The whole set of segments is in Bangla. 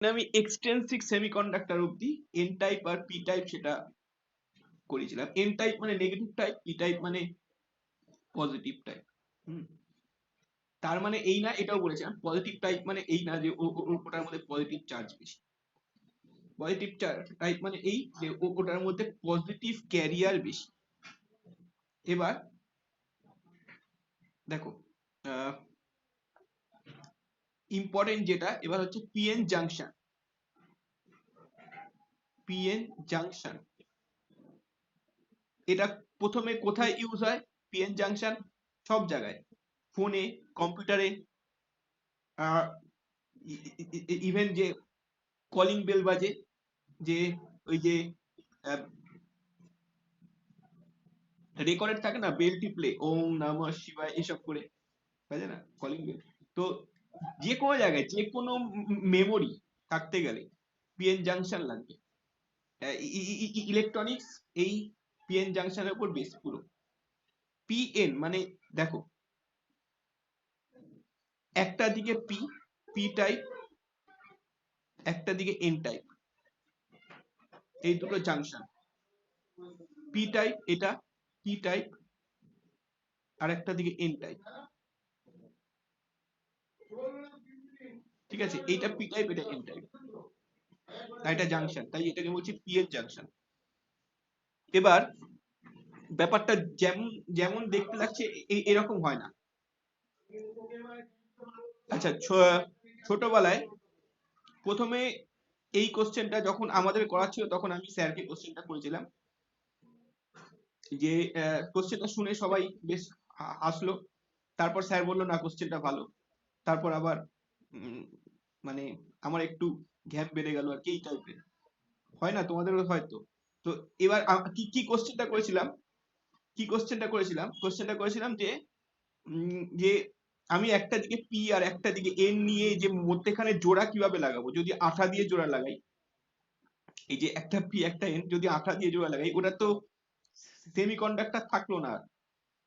আমি এক্সটেন্সিভ সেমিকন্ডাক্টর অব্দি এন টাইপ আর পি টাইপ সেটা করেছিলাম। এন টাইপ মানে নেগেটিভ টাইপ, পি টাইপ মানে পজিটিভ টাইপ। তার মানে এই না, এটাও বলেছিলাম পজিটিভ টাইপ মানে এই না যে ওটার মধ্যে পজিটিভ চার্জ বেশি। পজিটিভ টাইপ মানে এই যে ওটার মধ্যে পজিটিভ ক্যারিয়ার বেশি। এবার দেখো ইম্পর্টেন্ট যেটা এবার হচ্ছে পিএন জাংশন। পিএন জাংশন এটা প্রথমে কোথায় ইউজ হয়? পিএন জাংশন সব জায়গায়, ফোনে, কম্পিউটারে, ইভেন যে কলিং বেল বাজে, যে ওই যে রেকর্ডেড থাকে না, বেল টিপলে ওম নমঃ শিবায় এসব করে বাজে না কলিং বেল। তো যে কোনো জায়গায় যে কোনো মেমোরি থাকতে গেলে পিএন জাংশন লাগবে। ইলেকট্রনিক্স এই পিএন জাংশনের উপর বেস পুরো। পিএন মানে দেখো একটা দিকে পি টাইপ, একটা দিকে এন টাইপ, এই দুটো জাংশন। পি টাইপ এটা পি টাইপ, আর একটা দিকে এন টাইপ। ঠিক আছে, এইটা পি টাইপ এটা এন টাইপ, আর এটা জাংশন, তাই এটাকে বলছি পিএন জাংশন। এবার ব্যাপারটা যেমন যেমন দেখতে লাগছে এরকম হয় না। আচ্ছা, ছোটবেলায় প্রথমে এই কোশ্চেনটা যখন আমাদের করাচ্ছিল তখন আমি স্যারকে কোশ্চেনটা করেছিলাম, যে কোশ্চেনটা শুনে সবাই বেশ হাসলো। তারপর স্যার বললো না কোশ্চেনটা ভালো। তারপর আবার মানে আমার একটু গ্যাপ বেড়ে গেল আর কি, এই টাইপের হয় না তোমাদেরও হয়তো। তো এবার কি কি কোশ্চেনটা করেছিলাম, কোশ্চেনটা করেছিলাম যে যে আমি একটা দিকে পি আর একটা দিকে এন নিয়ে যে মধ্যেখানে জোড়া কিভাবে লাগাবো, যদি আঠা দিয়ে জোড়া লাগাই, এই যে একটা পি একটা এন যদি আঠা দিয়ে জোড়া লাগাই, ওটা তো সেমিকন্ডাক্টর থাকলো না।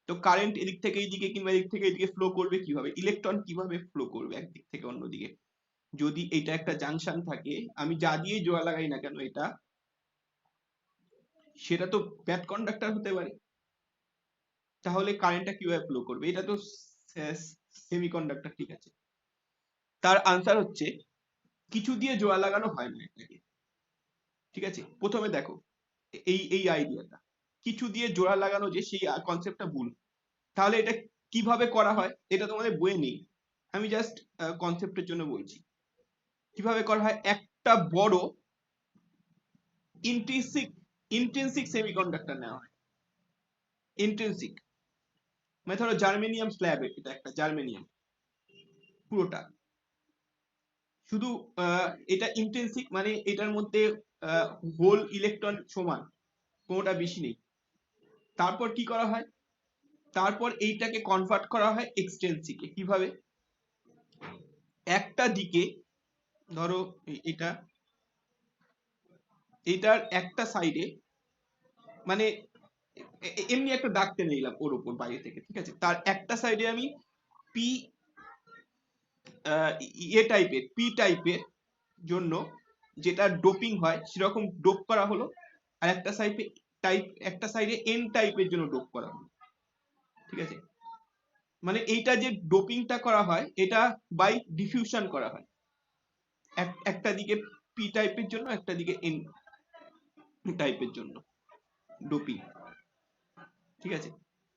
তো কারেন্ট এদিক থেকে এইদিকে কিংবা এদিক থেকে এদিকে ফ্লো করবে কিভাবে, ইলেকট্রন কিভাবে ফ্লো করবে একদিক থেকে অন্যদিকে? যদি এটা একটা জাংশন থাকে, আমি যা দিয়ে জোড়া লাগাই না কেন এটা, সেটা তো ব্যাড কন্ডাক্টর হতে পারে। তাহলে কারেন্টটা কিভাবে ফ্লো করবে? এটা তো সেমিকন্ডাক্টর, ঠিক আছে। তার আনসার হচ্ছে কিছু দিয়ে জোড়া লাগানো হয় না এটাকে। ঠিক আছে, প্রথমে দেখো এই এই আইডিয়াটা, কিছু দিয়ে জোড়া লাগানো যে সেই কনসেপ্টটা ভুল। তাহলে এটা কিভাবে করা হয় এটা তোমাদের বইয়ে নেই, আমি জাস্ট কনসেপ্টের জন্য বলছি। কিভাবে করা হয়, একটা বড় ইন্ট্রিনসিক ইন্ট্রিনসিক সেমিকন্ডাক্টর নেওয়া হয়। ইন্ট্রিনসিক মানে ধরো জার্মেনিয়াম স্ল্যাব, এটা একটা জার্মেনিয়াম পুরোটা, শুধু এটা ইন্ট্রিনসিক মানে এটার মধ্যে হোল ইলেকট্রন সমান, কোনোটা বেশি নেই। তারপর কি করা হয়, তারপর এইটাকে কনভার্ট করা হয় এক্সটেন্সিকে। কিভাবে, একটা দিকে ধরো এটা, এটার একটা সাইডে মানে এমনি একটা দাগ টেনে নিলাম ওর উপর বাইরে থেকে, ঠিক আছে, তার একটা সাইডে আমি পি টাইপের পি টাইপের জন্য যেটা ডোপিং হয় সেরকম ডোপ করা হলো, আর একটা একটা সাইডে এন টাইপের জন্য ডোপ করা হলো। ঠিক আছে, মানে এইটা যে ডোপিংটা করা হয় এটা বাই ডিফিউশন করা হয়, একটা দিকে পি টাইপের জন্য একটা দিকে এন টাইপের জন্য ডোপিং। ঠিক আছে,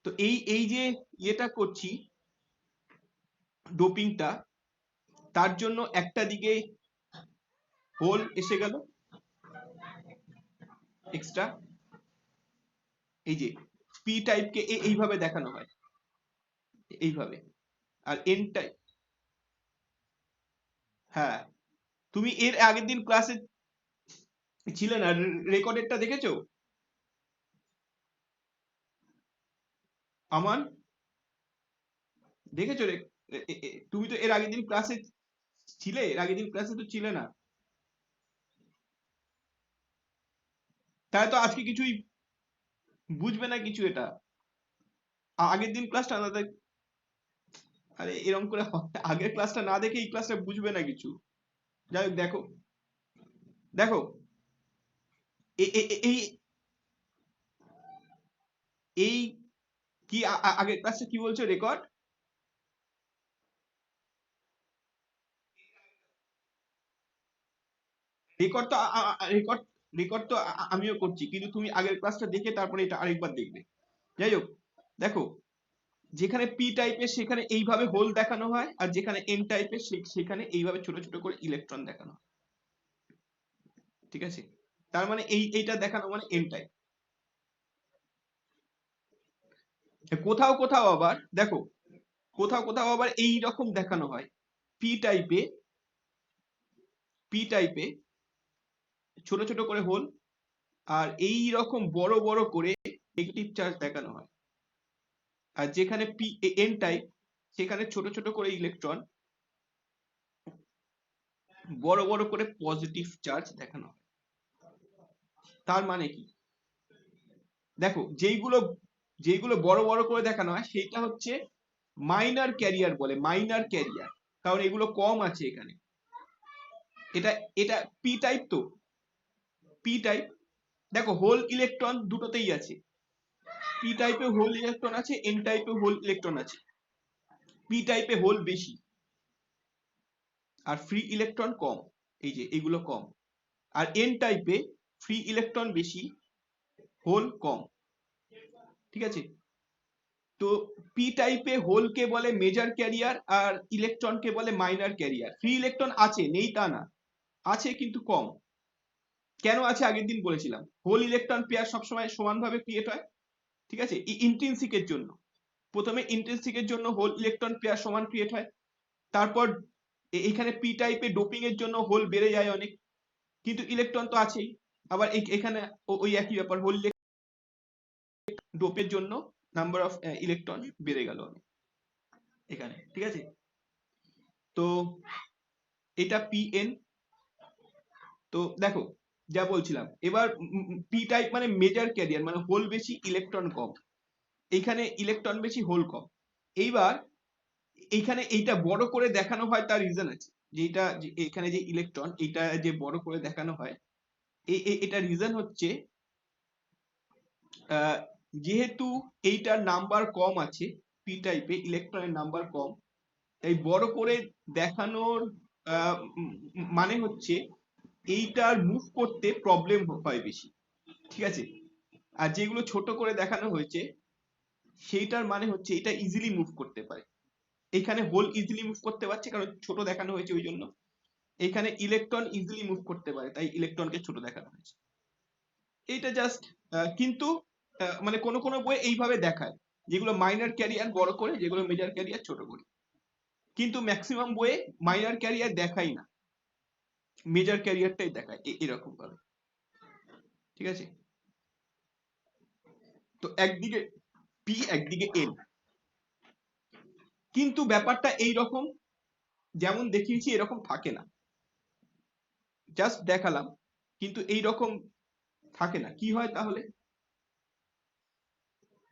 তো এই এই যে ইয়েটা করছি ডোপিংটা, তার জন্য একটা দিকে হোল এসে গেল এক্সট্রা, এই যে পি টাইপকে এইভাবে দেখানো হয়, এইভাবে। আর এন টাইপ, হ্যাঁ, তুমি এর আগের দিন ক্লাসে ছিলে না, রেকর্ডেডটা দেখেছো আমার? দেখেছো তুমি তো এর আগের দিন ক্লাসে ছিলে, এর আগের দিন ক্লাসে তো ছিলে না, তাই তো আজকে কিছুই বুঝবে না কিছু এটা। আগের দিন ক্লাসটা না দেখ, আরে এরকম করে আগের ক্লাসটা না দেখে এই ক্লাসটা বুঝবে না কিছু। যাই হোক দেখো, দেখো এই এই কি আগের ক্লাসে কি বলছো রেকর্ড? রেকর্ড তো রেকর্ড রেকর্ড তো আমিও করছি, কিন্তু তুমি আগের ক্লাসটা দেখে তারপরে এটা আরেকবার দেখবে। যাই হোক, দেখো যেখানে পি টাইপের সেখানে এইভাবে হোল দেখানো হয়, আর যেখানে এন টাইপের সেখানে এইভাবে ছোট ছোট করে ইলেকট্রন দেখানো হয়। ঠিক আছে, তার মানে এইটা দেখানো মানে এন টাইপ। কোথাও কোথাও আবার দেখো, কোথাও কোথাও আবার এই রকম দেখানো হয়, পি টাইপে ছোট ছোট করে হোল, আর এই রকম বড় বড় করে নেগেটিভ চার্জ দেখানো হয়। আর যেখানে পি এন টাইপ সেখানে ছোট ছোট করে ইলেকট্রন, বড় বড় করে পজিটিভ চার্জ দেখানো হয়। তার মানে কি, দেখো যেইগুলো যেইগুলো বড় বড় করে দেখানো হয় সেটা হচ্ছে মাইনার ক্যারিয়ার বলে, মাইনার ক্যারিয়ার, কারণ এগুলো কম আছে এখানে। এটা এটা পি টাইপ, তো পি টাইপ দেখো হোল ইলেকট্রন দুটোতেই আছে, পি টাইপে হোল ইলেকট্রন আছে, এন টাইপে হোল ইলেকট্রন আছে। পি টাইপে হোল বেশি আর ফ্রি ইলেকট্রন কম, এই যে এগুলো কম। আর এন টাইপে ফ্রি ইলেকট্রন বেশি, হোল কম। ঠিক আছে, তো পি টাইপে হোলকে বলে মেজর ক্যারিয়ার আর ইলেকট্রনকে বলে মাইনর ক্যারিয়ার। ফ্রি ইলেকট্রন আছে, নেই তা না, আছে কিন্তু কম। কেন আছে আগের দিন বলেছিলাম, হোল ইলেকট্রন পেয়ার সবসময় সমানভাবে ক্রিয়েট হয়। ঠিক আছে, ইন্ট্রিনসিকের জন্য প্রথমে ইন্ট্রিনসিকের জন্য হোল ইলেকট্রন পেয়ার সমান ক্রিয়েট হয়, তারপর এইখানে পি টাইপে ডোপিং এর জন্য হোল বেড়ে যায় অনেক, কিন্তু ইলেকট্রন তো আছেই। আবার এখানে ওই একই ব্যাপার, হোল ডোপের জন্য নাম্বার অফ ইলেকট্রন বেড়ে গেল অনেক এখানে। ঠিক আছে, তো এটা পি এন। তো দেখো যা বলছিলাম, এবার পি টাইপ মানে মেজর ক্যারিয়ার, মানে হোল বেশি ইলেকট্রন কম, এইখানে ইলেকট্রন বেশি হোল কম। এইবার এইখানে এইটা বড় করে দেখানো হয়, তার রিজন আছে, যে এটা এখানে যে ইলেকট্রন এটা যে বড় করে দেখানো হয়, এটা রিজন হচ্ছে যেহেতু এইটার নাম্বার কম আছে, পি টাইপে ইলেকট্রনের নাম্বার কম, তাই বড় করে দেখানোর মানে হচ্ছে এইটার মুভ করতে প্রবলেম হয় বেশি। ঠিক আছে, আর যেগুলো ছোট করে দেখানো হয়েছে সেইটার মানে হচ্ছে এটা ইজিলি মুভ করতে পারে। এখানে হোল ইজিলি মুভ করতে পারছে কারণ ছোট দেখানো হয়েছে ওই জন্য, এখানে ইলেকট্রন ইজিলি মুভ করতে পারে তাই ইলেকট্রনকে ছোট দেখানো হয়েছে। এইটা জাস্ট, কিন্তু মানে কোনো কোনো বই এইভাবে দেখায়, যেগুলো মাইনর ক্যারিয়ার বড় করে, যেগুলো মেজর ক্যারিয়ার ছোট করে। কিন্তু ম্যাক্সিমাম বইয়ে মাইনর ক্যারিয়ার দেখাই না, মেজর ক্যারিয়ারটাই দেখায় এরকম ভাবে। ঠিক আছে, তো একদিকে পি একদিকে এন, কিন্তু ব্যাপারটা এই রকম যেমন দেখিয়েছি এরকম থাকে না, জাস্ট দেখালাম, কিন্তু এই রকম থাকে না। কি হয় তাহলে?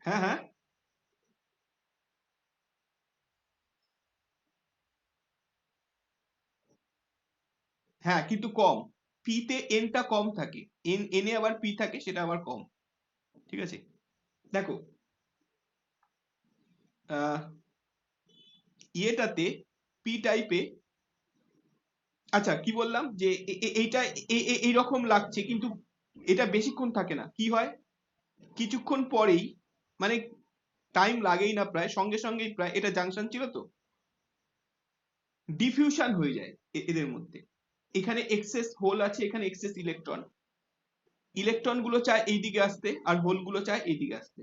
হ্যাঁ হ্যাঁ, হ্যাঁ কিন্তু কম, পি তে এনটা কম থাকে, এনে আবার পি থাকে, সেটা আবার কম। ঠিক আছে, দেখো আহ ইয়েটাতে পি টাইপে, আচ্ছা কি বললাম যে এইটা এইরকম লাগছে, কিন্তু এটা বেশিক্ষণ থাকে না। কি হয়, কিছুক্ষণ পরেই, মানে টাইম লাগেই না, প্রায় সঙ্গে সঙ্গেই, প্রায়, এটা জাংশন ছিল তো, ডিফিউশন হয়ে যায় এদের মধ্যে। এখানে এক্সেস হোল আছে, এখানে এক্সেস ইলেকট্রন, ইলেকট্রন গুলো চায় এইদিকে আসতে আর হোল গুলো চায় এইদিকে আসতে,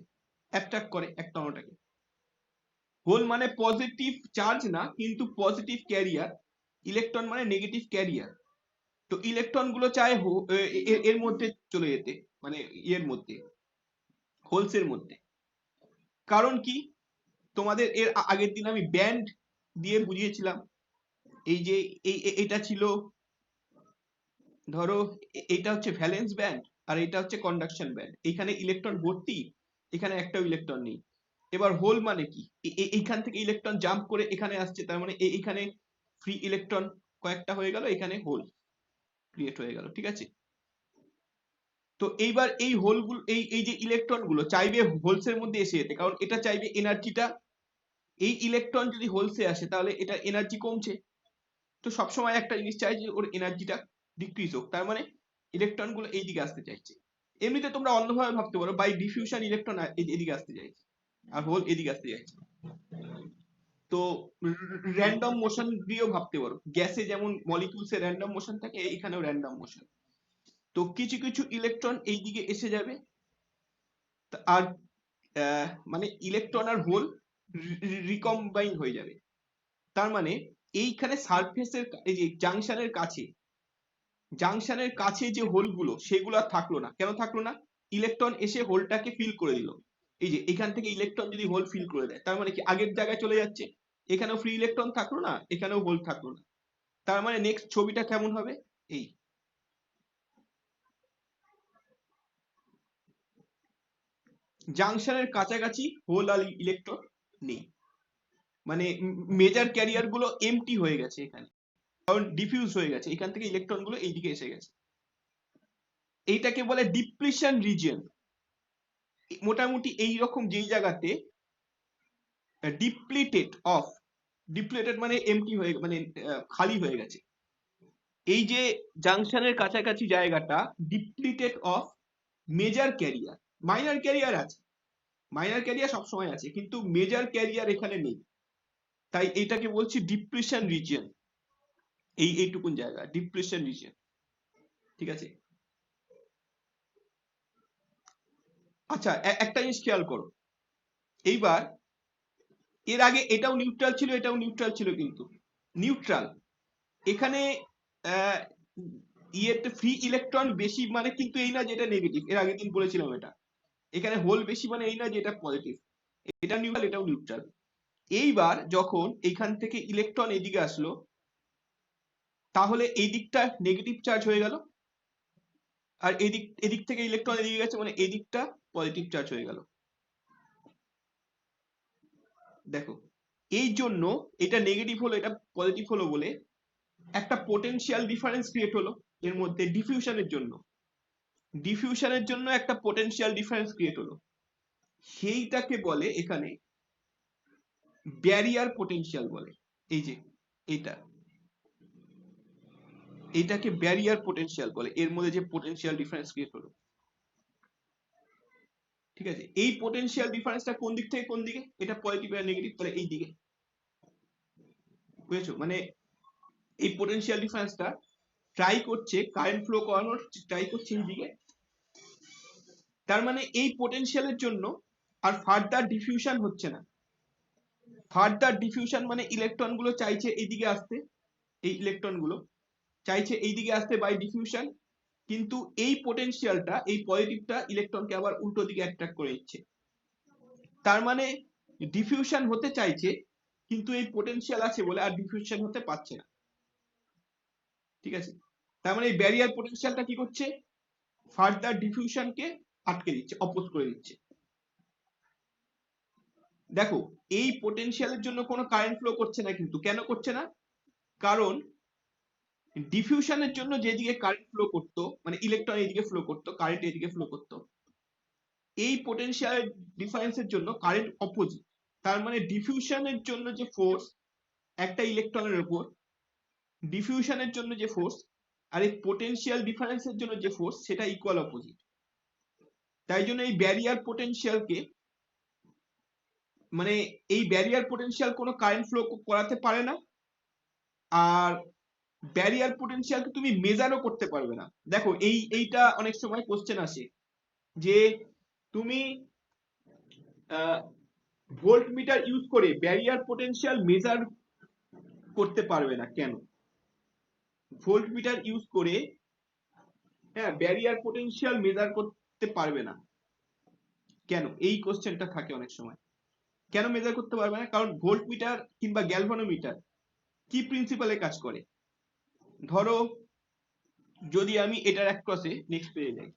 অ্যাট্রাক্ট করে একটা অন্যটাকে। হোল মানে পজিটিভ চার্জ না, কিন্তু পজিটিভ ক্যারিয়ার, ইলেকট্রন মানে নেগেটিভ ক্যারিয়ার। তো ইলেকট্রন গুলো চায় এর মধ্যে চলে যেতে, মানে এর মধ্যে, হোলস এর মধ্যে। কারণ কি, তোমাদের এর আগের দিন আমি ব্যান্ড দিয়ে বুঝিয়েছিলাম। এই যে এটা ছিল, ধরো এটা হচ্ছে ভ্যালেন্স ব্যান্ড আর এটা হচ্ছে কন্ডাকশন ব্যান্ড, এখানে ইলেকট্রন ভর্তি, এখানে একটাও ইলেকট্রন নেই। এবার হোল মানে কি, এইখান থেকে ইলেকট্রন জাম্প করে এখানে আসছে, তার মানে এইখানে ফ্রি ইলেকট্রন কয়েকটা হয়ে গেল, এখানে হোল। ক্রিয়েট হয়ে গেল, ঠিক আছে। তো এইবার এই হোলগুলো এই যে ইলেকট্রন গুলো চাইবে হোলসের মধ্যে এসে যেতে, কারণ এটা চাইবে এনার্জিটা, এই ইলেকট্রন যদি হোলসে আসে তাহলে এটা এনার্জি কমছে, তো সবসময় একটা জিনিস চাই যে ওর এনার্জিটা ডিক্রিজ হোক, তার মানে ইলেকট্রন গুলো এইদিকে আসতে চাইছে। এমনিতে তোমরা অন্যভাবে ভাবতে পারো, বাই ডিফিউশন ইলেকট্রন এদিকে আসতে চাইছে আর হোল এদিকে আসতে চাইছে। তো র্যান্ডম মোশন দিয়েও ভাবতে পারো, গ্যাসে যেমন মলিকিউলসে র্যান্ডম মোশন থাকে, এখানেও র্যান্ডম মোশন। তো কিছু কিছু ইলেকট্রন এইদিকে এসে যাবে, আর মানে ইলেকট্রন আর হোল রিকম্বাইন হয়ে যাবে। তার মানে এইখানে সারফেসের এই যে জাংশনের কাছে যে হোলগুলো সেগুলো আর থাকলো না। কেন থাকলো না? ইলেকট্রন এসে হোলটাকে ফিল করে দিল। এই যে এখান থেকে ইলেকট্রন যদি হোল ফিল করে দেয়, তার মানে কি আগের জায়গায় চলে যাচ্ছে, এখানেও ফ্রি ইলেকট্রন থাকলো না, এখানেও হোল থাকলো না। তার মানে নেক্সট ছবিটা কেমন হবে? এই জাংশনের কাছাকাছি হোল আর ইলেকট্রন নেই, মানে মেজর ক্যারিয়ার গুলো এমটি হয়ে গেছে এখানে, কারণ ডিফিউজ হয়ে গেছে, এখান থেকে ইলেকট্রন গুলো এইদিকে এসে গেছে। এইটাকে বলে ডিপ্লিশন রিজিয়ন। মোটামুটি এই রকম যেই জায়গাতে ডিপ্লিটেড মানে এমটি হয়ে, মানে খালি হয়ে গেছে, এই যে জাংশনের কাছাকাছি জায়গাটা depleted of major career. Minor career আছে, মাইনর ক্যারিয়ার সবসময় আছে, কিন্তু মেজর ক্যারিয়ার এখানে নেই, তাই এইটাকে বলছি ডিপ্লিশন রিজিয়ন। এইটুকুন জায়গা ডিপ্লিশন রিজিয়ন, ঠিক আছে। আচ্ছা, একটা জিনিস খেয়াল করো, এইবার এর আগে এটাও নিউট্রাল ছিল, এটাও নিউট্রাল ছিল, কিন্তু নিউট্রাল এখানে ইয়েতে ফ্রি ইলেকট্রন বেশি মানে কিন্তু এই না যে এটা নেগেটিভ, এর আগের দিন বলেছিলাম এটা। এখানে হোল বেশি মানে এই না যে এটা পজিটিভ, এটা নিউট্রাল এটাও নিউট্রাল। এইবার যখন এইখান থেকে ইলেকট্রন এদিকে আসলো, তাহলে এই দিকটা নেগেটিভ চার্জ হয়ে গেল, আর এদিক থেকে ইলেকট্রন এদিকে গেছে, মানে এই দিকটা পজিটিভ চার্জ হয়ে গেল। দেখো, এই জন্য এটা নেগেটিভ হলো এটা পজিটিভ হলো বলে একটা পোটেনশিয়াল ডিফারেন্স ক্রিয়েট হলো এর মধ্যে। ডিফিউশনের জন্য একটা পোটেনশিয়াল ডিফারেন্স ক্রিয়েট হলো, সেইটাকে বলে এখানে ব্যারিয়ার পোটেনশিয়াল বলে। এই যে এইটাকে ব্যারিয়ার পোটেনশিয়াল বলে, এর মধ্যে যে পোটেনশিয়াল ডিফারেন্স ক্রিয়েট হলো, ঠিক আছে। এই পোটেনশিয়াল ডিফারেন্সটা কোন দিক থেকে কোন দিকে, এটা পজিটিভ আর নেগেটিভ, তাহলে এই দিকে, বুঝেছো? মানে এই পোটেনশিয়াল ডিফারেন্সটা ট্রাই করছে কারেন্ট ফ্লো করানোর, ট্রাই করছে এই দিকে। তার মানে এই পোটেনশিয়ালের জন্য আর ফার্দার ডিফিউশন হচ্ছে না। ফার্দার ডিফিউশন মানে ইলেকট্রন গুলো চাইছে এইদিকে আসতে, এই ইলেকট্রন গুলো চাইছে এইদিকে আসতে বাই ডিফিউশন, কিন্তু এই পোটেনশিয়ালটা, এই পজিটিভটা ইলেকট্রনকে আবার উল্টো দিকে অ্যাট্রাক্ট করে দিচ্ছে। তার মানে ডিফিউশন হতে চাইছে, কিন্তু এই পোটেনশিয়াল আছে বলে আর ডিফিউশন হতে পারছে না, ঠিক আছে। তার মানে এই ব্যারিয়ার পোটেনশিয়ালটা কি করছে? ফার্দার ডিফিউশনকে আটকে দিচ্ছে, অপোজ করে দিচ্ছে। দেখো, এই পোটেনশিয়ালের জন্য কোনো কারেন্ট ফ্লো করছে না, কিন্তু কেন করছে না? কারণ ডিফিউশনের জন্য যেদিকে কারেন্ট ফ্লো করতো, মানে ইলেকট্রন এদিকে ফ্লো করতো, কারেন্ট এদিকে ফ্লো করতো, এই পোটেনশিয়াল ডিফারেন্সের জন্য কারেন্ট অপোজিট। তার মানে ডিফিউশনের জন্য যে ফোর্স একটা ইলেকট্রনের উপর, ডিফিউশনের জন্য যে ফোর্স আর এই পোটেনশিয়াল ডিফারেন্সের জন্য যে ফোর্স, সেটা ইকুয়াল অপোজিট। তাই জন্য এই ব্যারিয়ার পোটেনশিয়ালকে, মানে এই ব্যারিয়ার পোটেনশিয়াল কোনো কারেন্ট ফ্লো করাতে পারে না, আর ব্যারিয়ার পোটেনশিয়ালকে তুমি মেজারও করতে পারবে না। দেখো, এইটা অনেক সময় কোশ্চেন আসে যে তুমি ভোল্টমিটার ইউজ করে ব্যারিয়ার পোটেনশিয়াল মেজার করতে পারবে না, কেন? ভোল্টমিটার ইউজ করে ব্যারিয়ার পোটেনশিয়াল মেজার করতে পারবে না, কেন? এই কোশ্চেনটা থাকে অনেক সময়। কেন মেজার করতে পারবে না? কারণ ভোল্টমিটার কিংবা গ্যালভানোমিটার কি প্রিন্সিপালে কাজ করে? ধরো যদি আমি এটার অ্যাক্রসে, নেক্সট পেজে যাই,